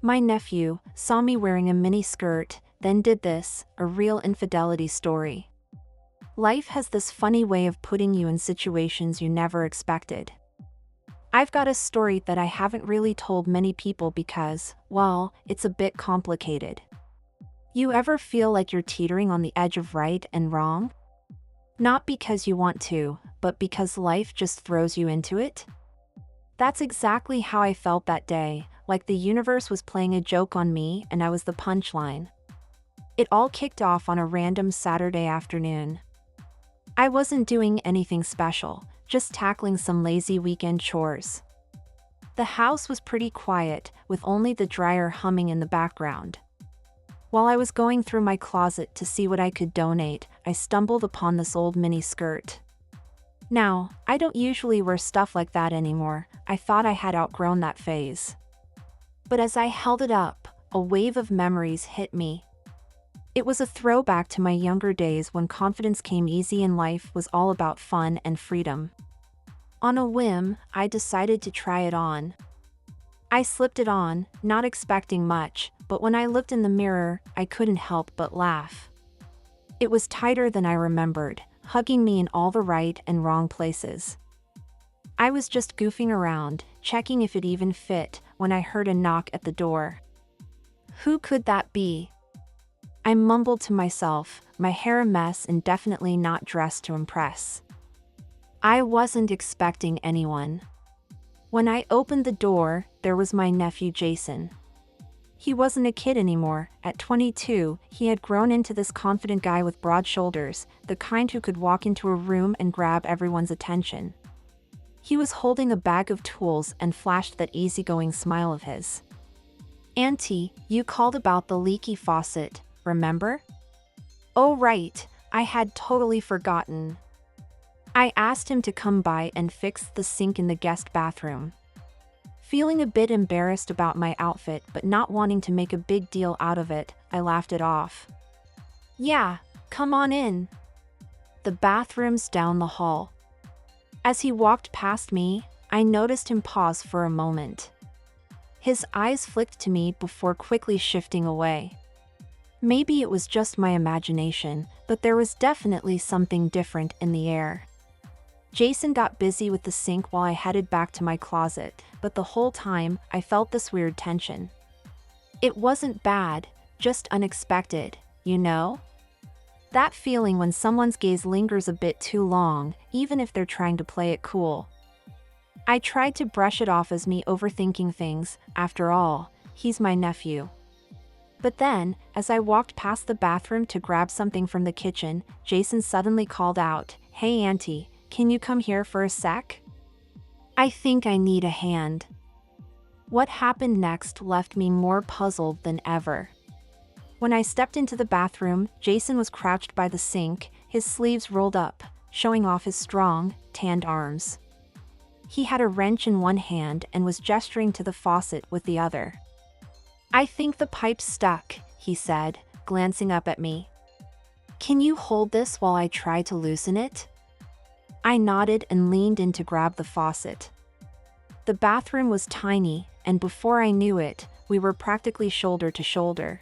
My nephew saw me wearing a mini skirt, then did this, a real infidelity story. Life has this funny way of putting you in situations you never expected. I've got a story that I haven't really told many people because, well, it's a bit complicated. You ever feel like you're teetering on the edge of right and wrong? Not because you want to, but because life just throws you into it? That's exactly how I felt that day, like the universe was playing a joke on me and I was the punchline. It all kicked off on a random Saturday afternoon. I wasn't doing anything special, just tackling some lazy weekend chores. The house was pretty quiet, with only the dryer humming in the background. While I was going through my closet to see what I could donate, I stumbled upon this old mini skirt. Now, I don't usually wear stuff like that anymore. I thought I had outgrown that phase. But as I held it up, a wave of memories hit me. It was a throwback to my younger days when confidence came easy and life was all about fun and freedom. On a whim, I decided to try it on. I slipped it on, not expecting much, but when I looked in the mirror, I couldn't help but laugh. It was tighter than I remembered, hugging me in all the right and wrong places. I was just goofing around, checking if it even fit, when I heard a knock at the door. Who could that be? I mumbled to myself, my hair a mess and definitely not dressed to impress. I wasn't expecting anyone. When I opened the door, there was my nephew Jason. He wasn't a kid anymore. At 22, he had grown into this confident guy with broad shoulders, the kind who could walk into a room and grab everyone's attention. He was holding a bag of tools and flashed that easygoing smile of his. "Auntie, you called about the leaky faucet, remember?" "Oh right, I had totally forgotten." I asked him to come by and fix the sink in the guest bathroom. Feeling a bit embarrassed about my outfit but not wanting to make a big deal out of it, I laughed it off. "Yeah, come on in. The bathroom's down the hall." As he walked past me, I noticed him pause for a moment. His eyes flicked to me before quickly shifting away. Maybe it was just my imagination, but there was definitely something different in the air. Jason got busy with the sink while I headed back to my closet, but the whole time, I felt this weird tension. It wasn't bad, just unexpected, you know? That feeling when someone's gaze lingers a bit too long, even if they're trying to play it cool. I tried to brush it off as me overthinking things. After all, he's my nephew. But then, as I walked past the bathroom to grab something from the kitchen, Jason suddenly called out, "Hey Auntie, can you come here for a sec? I think I need a hand." What happened next left me more puzzled than ever. When I stepped into the bathroom, Jason was crouched by the sink, his sleeves rolled up, showing off his strong, tanned arms. He had a wrench in one hand and was gesturing to the faucet with the other. "I think the pipe's stuck," he said, glancing up at me. "Can you hold this while I try to loosen it?" I nodded and leaned in to grab the faucet. The bathroom was tiny, and before I knew it, we were practically shoulder to shoulder.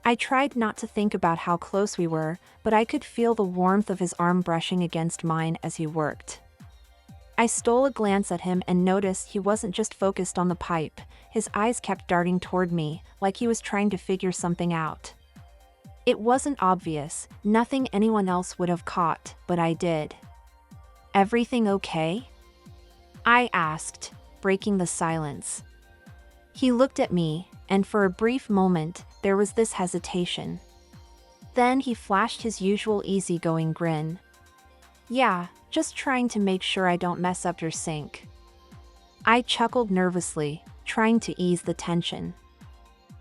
I tried not to think about how close we were, but I could feel the warmth of his arm brushing against mine as he worked. I stole a glance at him and noticed he wasn't just focused on the pipe, his eyes kept darting toward me, like he was trying to figure something out. It wasn't obvious, nothing anyone else would have caught, but I did. "Everything okay?" I asked, breaking the silence. He looked at me, and for a brief moment, there was this hesitation. Then he flashed his usual easygoing grin. "Yeah, just trying to make sure I don't mess up your sink." I chuckled nervously, trying to ease the tension.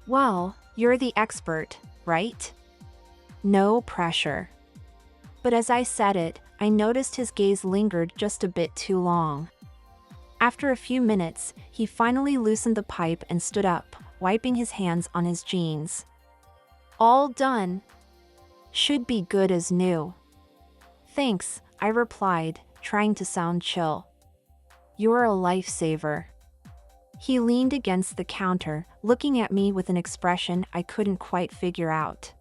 "Well, you're the expert, right? No pressure." But as I said it, I noticed his gaze lingered just a bit too long. After a few minutes, he finally loosened the pipe and stood up, wiping his hands on his jeans. "All done. Should be good as new." "Thanks," I replied, trying to sound chill. "You're a lifesaver." He leaned against the counter, looking at me with an expression I couldn't quite figure out.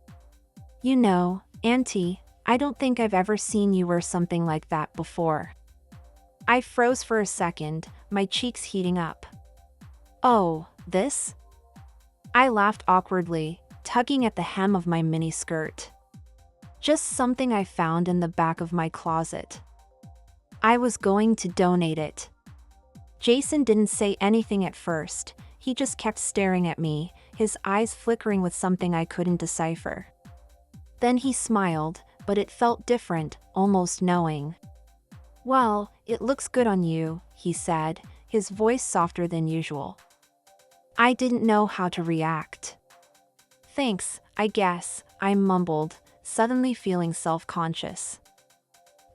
You know, Auntie, I don't think I've ever seen you wear something like that before. I froze for a second, my cheeks heating up. Oh, this? I laughed awkwardly, tugging at the hem of my mini skirt. Just something I found in the back of my closet. I was going to donate it. Jason didn't say anything at first, he just kept staring at me, his eyes flickering with something I couldn't decipher. Then he smiled, but it felt different, almost knowing. Well, it looks good on you, he said, his voice softer than usual. I didn't know how to react. Thanks, I guess, I mumbled, suddenly feeling self-conscious.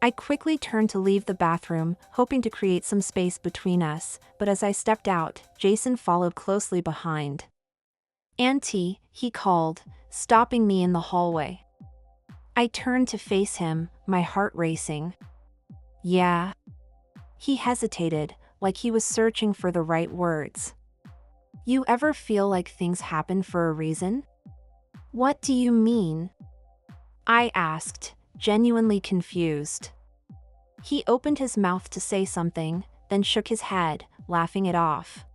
I quickly turned to leave the bathroom, hoping to create some space between us, but as I stepped out, Jason followed closely behind. Auntie, he called, stopping me in the hallway. I turned to face him, my heart racing. Yeah. He hesitated, like he was searching for the right words. You ever feel like things happen for a reason? What do you mean? I asked, genuinely confused. He opened his mouth to say something, then shook his head, laughing it off.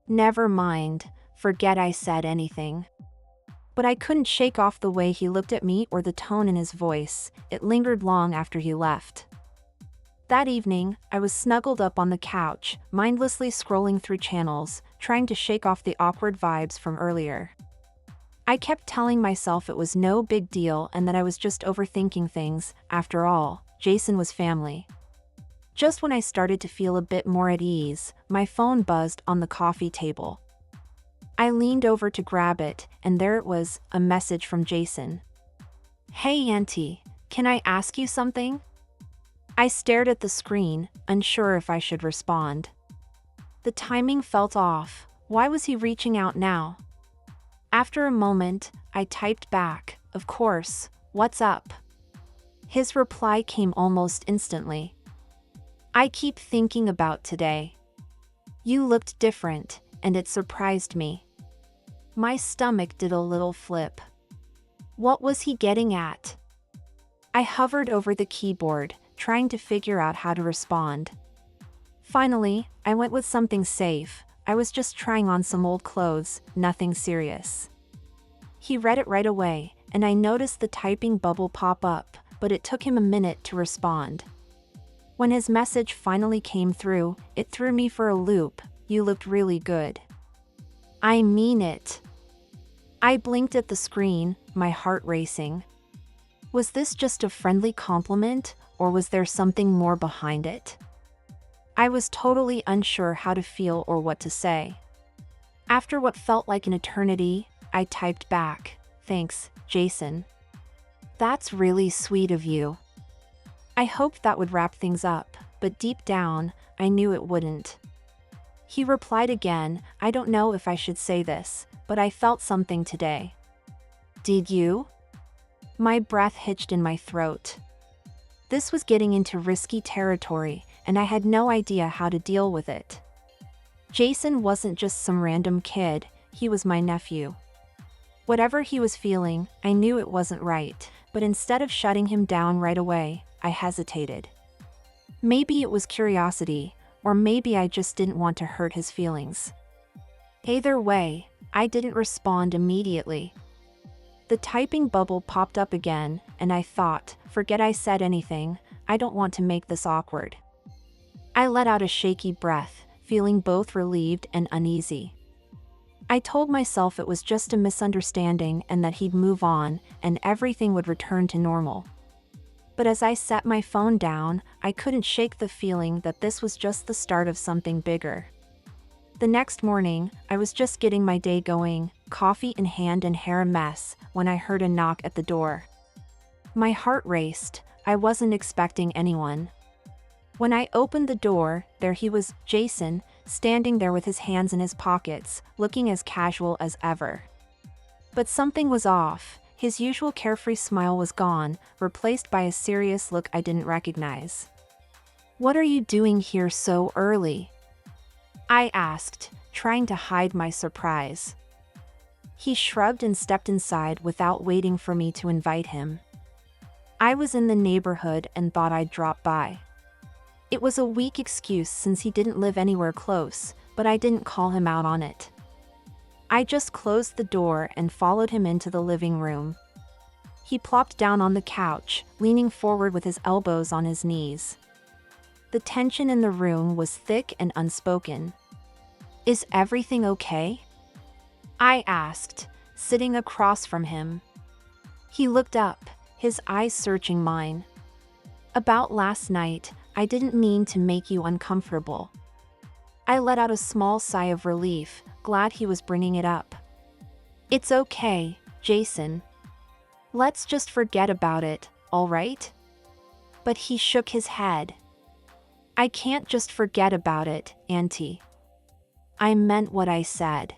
Never mind, forget I said anything. But I couldn't shake off the way he looked at me or the tone in his voice, it lingered long after he left. That evening, I was snuggled up on the couch, mindlessly scrolling through channels, trying to shake off the awkward vibes from earlier. I kept telling myself it was no big deal and that I was just overthinking things. After all, Jason was family. Just when I started to feel a bit more at ease, my phone buzzed on the coffee table. I leaned over to grab it, and there it was, a message from Jason. Hey Auntie, can I ask you something? I stared at the screen, unsure if I should respond. The timing felt off. Why was he reaching out now? After a moment, I typed back, of course, what's up? His reply came almost instantly. I keep thinking about today. You looked different, and it surprised me. My stomach did a little flip. What was he getting at? I hovered over the keyboard, trying to figure out how to respond. Finally, I went with something safe. I was just trying on some old clothes, nothing serious. He read it right away, and I noticed the typing bubble pop up, but it took him a minute to respond. When his message finally came through, it threw me for a loop. You looked really good. I mean it. I blinked at the screen, my heart racing. Was this just a friendly compliment, or was there something more behind it? I was totally unsure how to feel or what to say. After what felt like an eternity, I typed back, thanks, Jason. That's really sweet of you. I hoped that would wrap things up, but deep down, I knew it wouldn't. He replied again, I don't know if I should say this, but I felt something today. Did you? My breath hitched in my throat. This was getting into risky territory, and I had no idea how to deal with it. Jason wasn't just some random kid, he was my nephew. Whatever he was feeling, I knew it wasn't right, but instead of shutting him down right away, I hesitated. Maybe it was curiosity, or maybe I just didn't want to hurt his feelings. Either way, I didn't respond immediately. The typing bubble popped up again, and I thought, forget I said anything, I don't want to make this awkward. I let out a shaky breath, feeling both relieved and uneasy. I told myself it was just a misunderstanding and that he'd move on, and everything would return to normal. But as I set my phone down, I couldn't shake the feeling that this was just the start of something bigger. The next morning, I was just getting my day going, coffee in hand and hair a mess, when I heard a knock at the door. My heart raced. I wasn't expecting anyone. When I opened the door, there he was, Jason, standing there with his hands in his pockets, looking as casual as ever. But something was off. His usual carefree smile was gone, replaced by a serious look I didn't recognize. What are you doing here so early? I asked, trying to hide my surprise. He shrugged and stepped inside without waiting for me to invite him. I was in the neighborhood and thought I'd drop by. It was a weak excuse since he didn't live anywhere close, but I didn't call him out on it. I just closed the door and followed him into the living room. He plopped down on the couch, leaning forward with his elbows on his knees. The tension in the room was thick and unspoken. "Is everything okay?" I asked, sitting across from him. He looked up, his eyes searching mine. "About last night, I didn't mean to make you uncomfortable." I let out a small sigh of relief, glad he was bringing it up. "It's okay, Jason. Let's just forget about it, all right?" But he shook his head. "I can't just forget about it, Auntie. I meant what I said."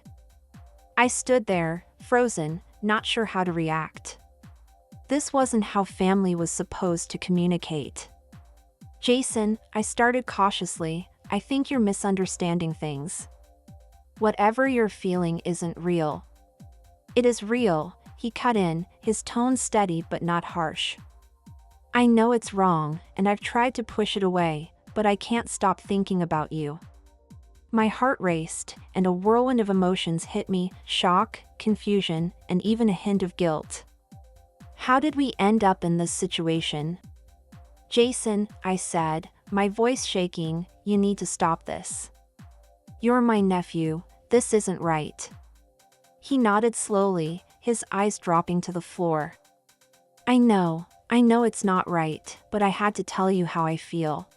I stood there, frozen, not sure how to react. This wasn't how family was supposed to communicate. "Jason," I started cautiously, "I think you're misunderstanding things. Whatever you're feeling isn't real." "It is real," he cut in, his tone steady but not harsh. "I know it's wrong, and I've tried to push it away, but I can't stop thinking about you." My heart raced, and a whirlwind of emotions hit me: shock, confusion, and even a hint of guilt. How did we end up in this situation? "Jason," I said, my voice shaking, "you need to stop this. You're my nephew, this isn't right." He nodded slowly, his eyes dropping to the floor. I know it's not right, but I had to tell you how I feel.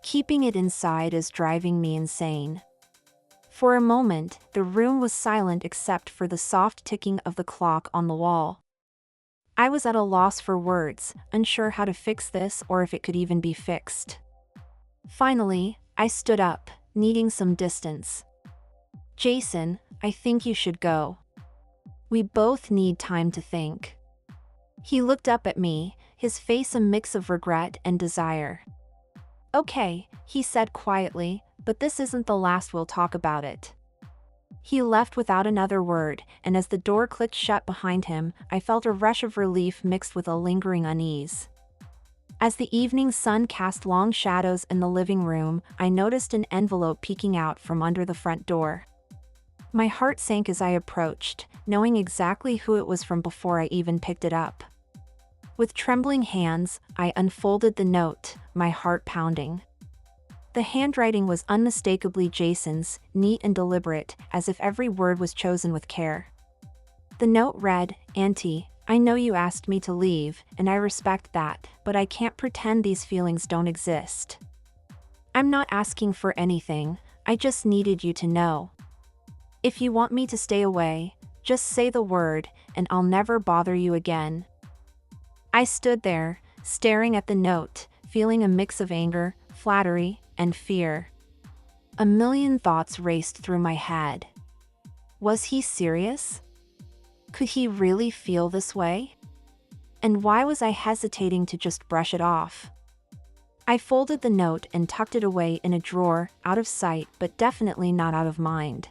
Keeping it inside is driving me insane." For a moment, the room was silent except for the soft ticking of the clock on the wall. I was at a loss for words, unsure how to fix this or if it could even be fixed. Finally, I stood up, needing some distance. "Jason, I think you should go. We both need time to think." He looked up at me, his face a mix of regret and desire. "Okay," he said quietly, "but this isn't the last we'll talk about it." He left without another word, and as the door clicked shut behind him, I felt a rush of relief mixed with a lingering unease. As the evening sun cast long shadows in the living room, I noticed an envelope peeking out from under the front door. My heart sank as I approached, knowing exactly who it was from before I even picked it up. With trembling hands, I unfolded the note, my heart pounding. The handwriting was unmistakably Jason's, neat and deliberate, as if every word was chosen with care. The note read, "Auntie, I know you asked me to leave, and I respect that, but I can't pretend these feelings don't exist. I'm not asking for anything, I just needed you to know. If you want me to stay away, just say the word, and I'll never bother you again." I stood there, staring at the note, feeling a mix of anger, flattery, and fear. A million thoughts raced through my head. Was he serious? Could he really feel this way? And why was I hesitating to just brush it off? I folded the note and tucked it away in a drawer, out of sight but definitely not out of mind.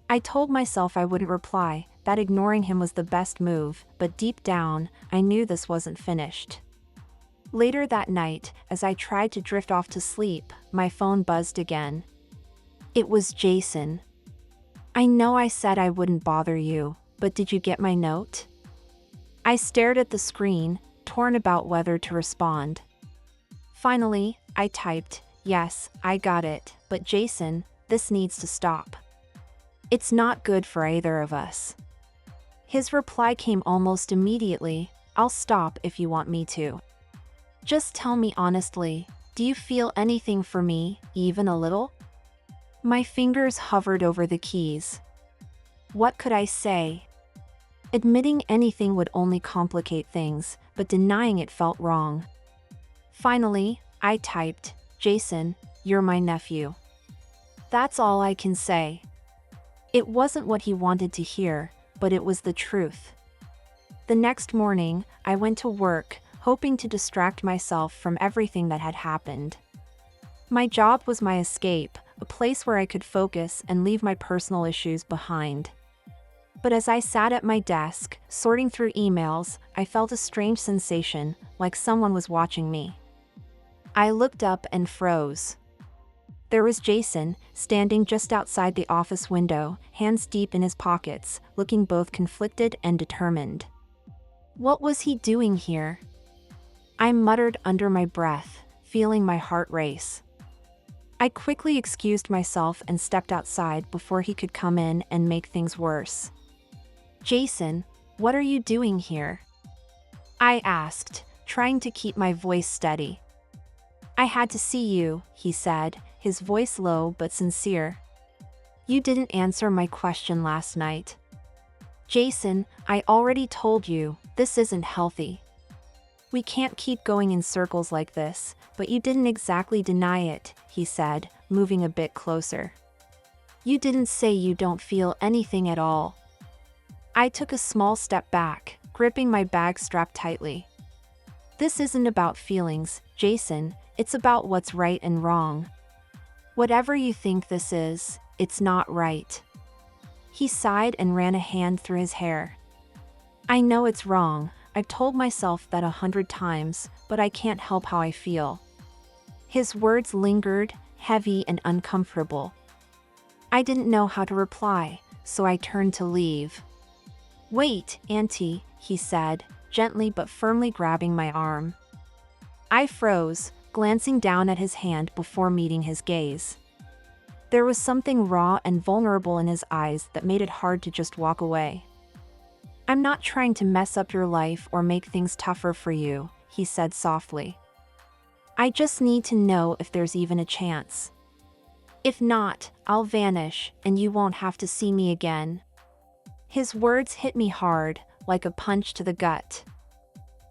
I told myself I wouldn't reply, that ignoring him was the best move, but deep down, I knew this wasn't finished. Later that night, as I tried to drift off to sleep, my phone buzzed again. It was Jason. "I know I said I wouldn't bother you, but did you get my note?" I stared at the screen, torn about whether to respond. Finally, I typed, "Yes, I got it, but Jason, this needs to stop. It's not good for either of us." His reply came almost immediately, "I'll stop if you want me to. Just tell me honestly, do you feel anything for me, even a little?" My fingers hovered over the keys. What could I say? Admitting anything would only complicate things, but denying it felt wrong. Finally, I typed, "Jason, you're my nephew. That's all I can say." It wasn't what he wanted to hear, but it was the truth. The next morning, I went to work, hoping to distract myself from everything that had happened. My job was my escape, a place where I could focus and leave my personal issues behind. But as I sat at my desk, sorting through emails, I felt a strange sensation, like someone was watching me. I looked up and froze. There was Jason, standing just outside the office window, hands deep in his pockets, looking both conflicted and determined. What was he doing here? I muttered under my breath, feeling my heart race. I quickly excused myself and stepped outside before he could come in and make things worse. "Jason, what are you doing here?" I asked, trying to keep my voice steady. "I had to see you," he said, his voice low but sincere. "You didn't answer my question last night." "Jason, I already told you, this isn't healthy. We can't keep going in circles like this, but you didn't exactly deny it," he said, moving a bit closer. "You didn't say you don't feel anything at all." I took a small step back, gripping my bag strap tightly. "This isn't about feelings, Jason, it's about what's right and wrong. Whatever you think this is, it's not right." He sighed and ran a hand through his hair. "I know it's wrong, I've told myself that 100 times, but I can't help how I feel." His words lingered, heavy and uncomfortable. I didn't know how to reply, so I turned to leave. "Wait, Auntie," he said, gently but firmly grabbing my arm. I froze, glancing down at his hand before meeting his gaze. There was something raw and vulnerable in his eyes that made it hard to just walk away. "I'm not trying to mess up your life or make things tougher for you," he said softly. "I just need to know if there's even a chance. If not, I'll vanish, and you won't have to see me again." His words hit me hard, like a punch to the gut.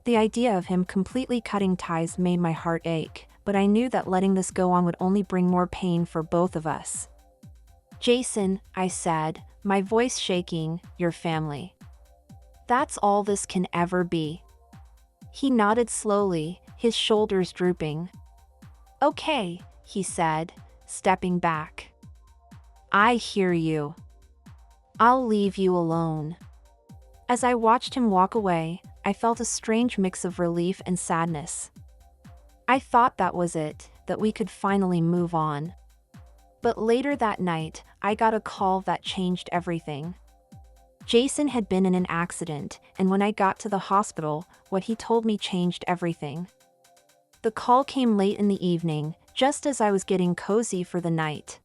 The idea of him completely cutting ties made my heart ache, but I knew that letting this go on would only bring more pain for both of us. "Jason," I said, my voice shaking, "your family. That's all this can ever be." He nodded slowly, his shoulders drooping. "Okay," he said, stepping back. "I hear you. I'll leave you alone." As I watched him walk away, I felt a strange mix of relief and sadness. I thought that was it, that we could finally move on. But later that night, I got a call that changed everything. Jason had been in an accident, and when I got to the hospital, what he told me changed everything. The call came late in the evening, just as I was getting cozy for the night.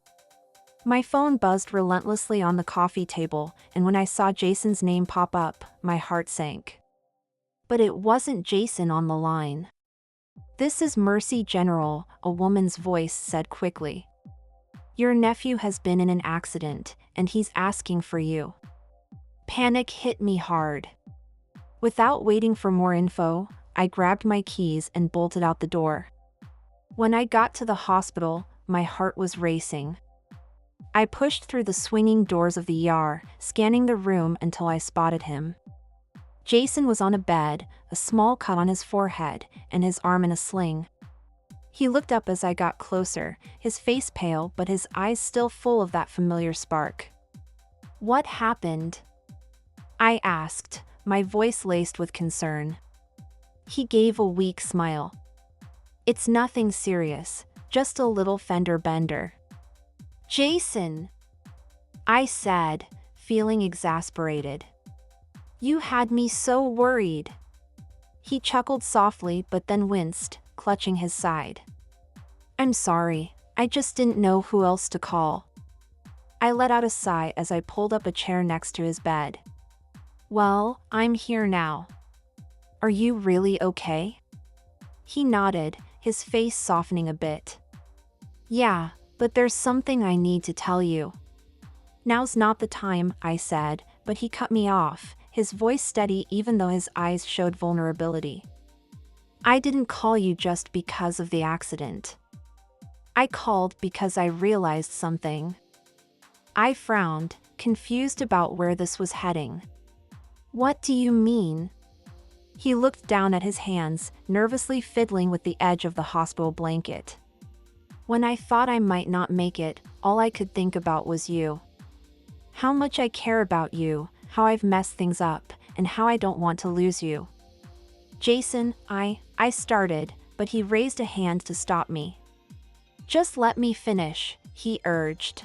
My phone buzzed relentlessly on the coffee table, and when I saw Jason's name pop up, my heart sank. But it wasn't Jason on the line. "This is Mercy General," a woman's voice said quickly. "Your nephew has been in an accident, and he's asking for you." Panic hit me hard. Without waiting for more info, I grabbed my keys and bolted out the door. When I got to the hospital, my heart was racing. I pushed through the swinging doors of the ER, scanning the room until I spotted him. Jason was on a bed, a small cut on his forehead, and his arm in a sling. He looked up as I got closer, his face pale but his eyes still full of that familiar spark. "What happened?" I asked, my voice laced with concern. He gave a weak smile. "It's nothing serious, just a little fender bender." "Jason," I said, feeling exasperated. "You had me so worried." He chuckled softly but then winced, clutching his side. "I'm sorry, I just didn't know who else to call." I let out a sigh as I pulled up a chair next to his bed. "Well, I'm here now. Are you really okay?" He nodded, his face softening a bit. "Yeah, but there's something I need to tell you." "Now's not the time," I said, but he cut me off, his voice steady even though his eyes showed vulnerability. "I didn't call you just because of the accident. I called because I realized something." I frowned, confused about where this was heading. "What do you mean?" He looked down at his hands, nervously fiddling with the edge of the hospital blanket. When I thought I might not make it, all I could think about was you. How much I care about you, how I've messed things up, and how I don't want to lose you. Jason, I started, but he raised a hand to stop me. Just let me finish, he urged.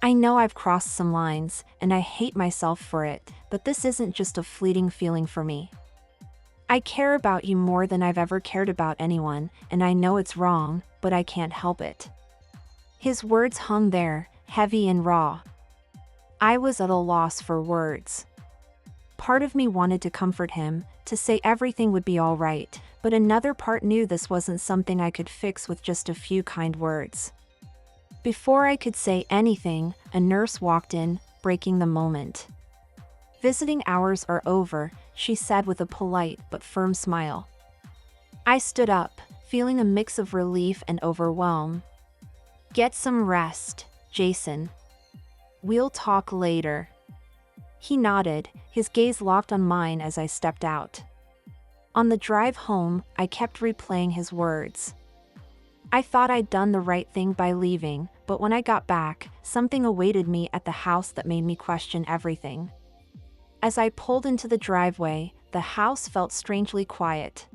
I know I've crossed some lines, and I hate myself for it, but this isn't just a fleeting feeling for me. I care about you more than I've ever cared about anyone, and I know it's wrong, but I can't help it. His words hung there, heavy and raw. I was at a loss for words. Part of me wanted to comfort him, to say everything would be all right, but another part knew this wasn't something I could fix with just a few kind words. Before I could say anything, a nurse walked in, breaking the moment. Visiting hours are over, she said with a polite but firm smile. I stood up, feeling a mix of relief and overwhelm. Get some rest, Jason. We'll talk later. He nodded, his gaze locked on mine as I stepped out. On the drive home, I kept replaying his words. I thought I'd done the right thing by leaving, but when I got back, something awaited me at the house that made me question everything. As I pulled into the driveway, the house felt strangely quiet.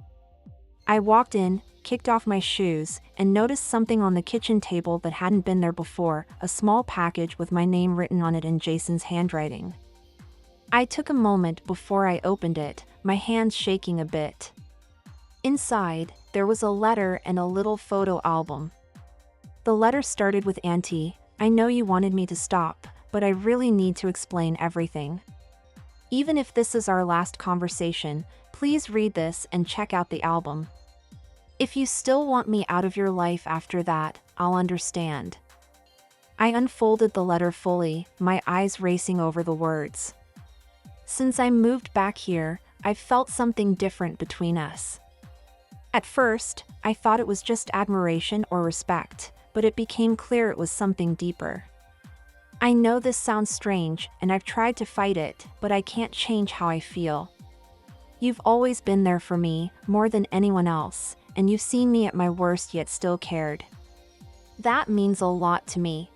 I walked in, kicked off my shoes, and noticed something on the kitchen table that hadn't been there before, a small package with my name written on it in Jason's handwriting. I took a moment before I opened it, my hands shaking a bit. Inside, there was a letter and a little photo album. The letter started with Auntie, I know you wanted me to stop, but I really need to explain everything. Even if this is our last conversation, please read this and check out the album. If you still want me out of your life after that, I'll understand. I unfolded the letter fully, my eyes racing over the words. Since I moved back here, I've felt something different between us. At first, I thought it was just admiration or respect, but it became clear it was something deeper. I know this sounds strange, and I've tried to fight it, but I can't change how I feel. You've always been there for me, more than anyone else, and you've seen me at my worst yet still cared. That means a lot to me.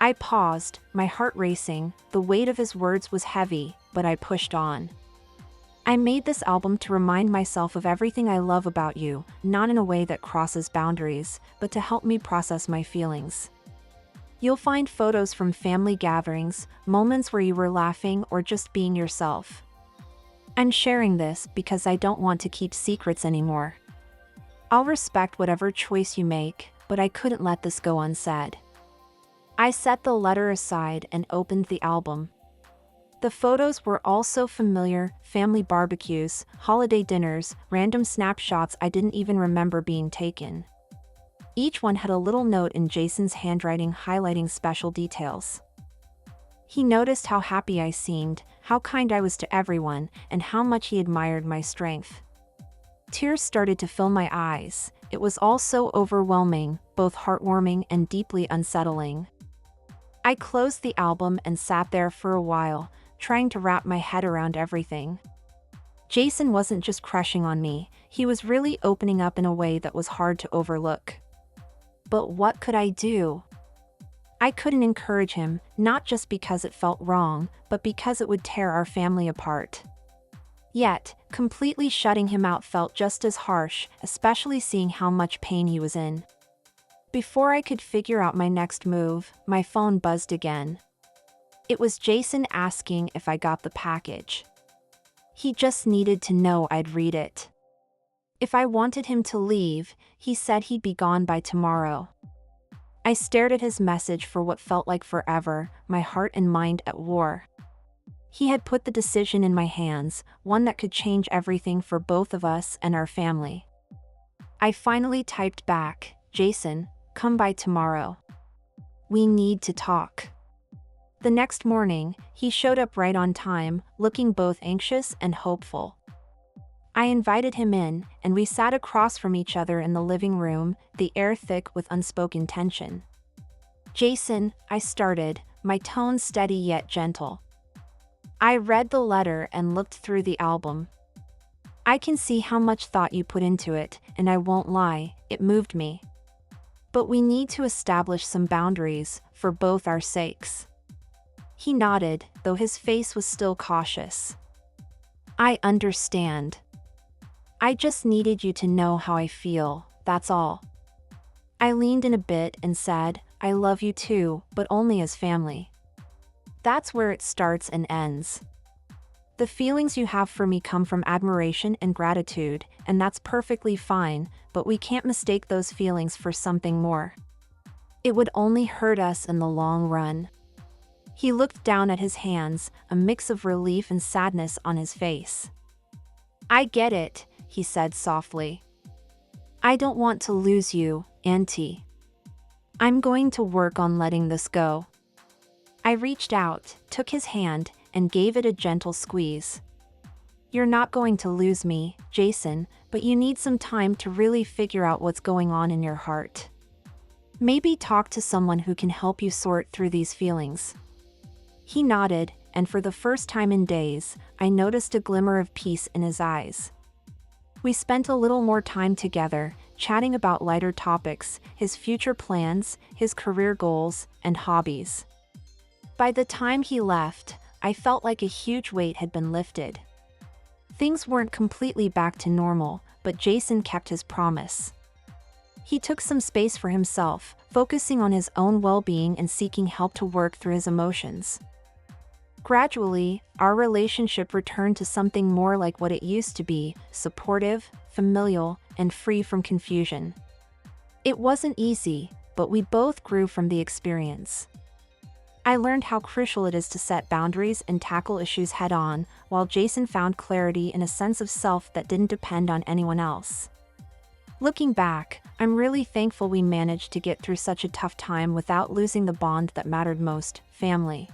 I paused, my heart racing, the weight of his words was heavy, but I pushed on. I made this album to remind myself of everything I love about you, not in a way that crosses boundaries, but to help me process my feelings. You'll find photos from family gatherings, moments where you were laughing or just being yourself. I'm sharing this because I don't want to keep secrets anymore. I'll respect whatever choice you make, but I couldn't let this go unsaid. I set the letter aside and opened the album. The photos were all so familiar, family barbecues, holiday dinners, random snapshots I didn't even remember being taken. Each one had a little note in Jason's handwriting highlighting special details. He noticed how happy I seemed, how kind I was to everyone, and how much he admired my strength. Tears started to fill my eyes. It was all so overwhelming, both heartwarming and deeply unsettling. I closed the album and sat there for a while, trying to wrap my head around everything. Jason wasn't just crushing on me, he was really opening up in a way that was hard to overlook. But what could I do? I couldn't encourage him, not just because it felt wrong, but because it would tear our family apart. Yet, completely shutting him out felt just as harsh, especially seeing how much pain he was in. Before I could figure out my next move, my phone buzzed again. It was Jason asking if I got the package. He just needed to know I'd read it. If I wanted him to leave, he said he'd be gone by tomorrow. I stared at his message for what felt like forever, my heart and mind at war. He had put the decision in my hands, one that could change everything for both of us and our family. I finally typed back, Jason, come by tomorrow. We need to talk. The next morning, he showed up right on time, looking both anxious and hopeful. I invited him in, and we sat across from each other in the living room, the air thick with unspoken tension. Jason, I started, my tone steady yet gentle. I read the letter and looked through the album. I can see how much thought you put into it, and I won't lie, it moved me. But we need to establish some boundaries, for both our sakes. He nodded, though his face was still cautious. I understand. I just needed you to know how I feel, that's all. I leaned in a bit and said, I love you too, but only as family. That's where it starts and ends. The feelings you have for me come from admiration and gratitude, and that's perfectly fine, but we can't mistake those feelings for something more. It would only hurt us in the long run. He looked down at his hands, a mix of relief and sadness on his face. I get it, he said softly. I don't want to lose you, Auntie. I'm going to work on letting this go. I reached out, took his hand, and gave it a gentle squeeze. You're not going to lose me, Jason, but you need some time to really figure out what's going on in your heart. Maybe talk to someone who can help you sort through these feelings. He nodded, and for the first time in days, I noticed a glimmer of peace in his eyes. We spent a little more time together, chatting about lighter topics, his future plans, his career goals, and hobbies. By the time he left, I felt like a huge weight had been lifted. Things weren't completely back to normal, but Jason kept his promise. He took some space for himself, focusing on his own well-being and seeking help to work through his emotions. Gradually, our relationship returned to something more like what it used to be, supportive, familial, and free from confusion. It wasn't easy, but we both grew from the experience. I learned how crucial it is to set boundaries and tackle issues head-on, while Jason found clarity in a sense of self that didn't depend on anyone else. Looking back, I'm really thankful we managed to get through such a tough time without losing the bond that mattered most, family.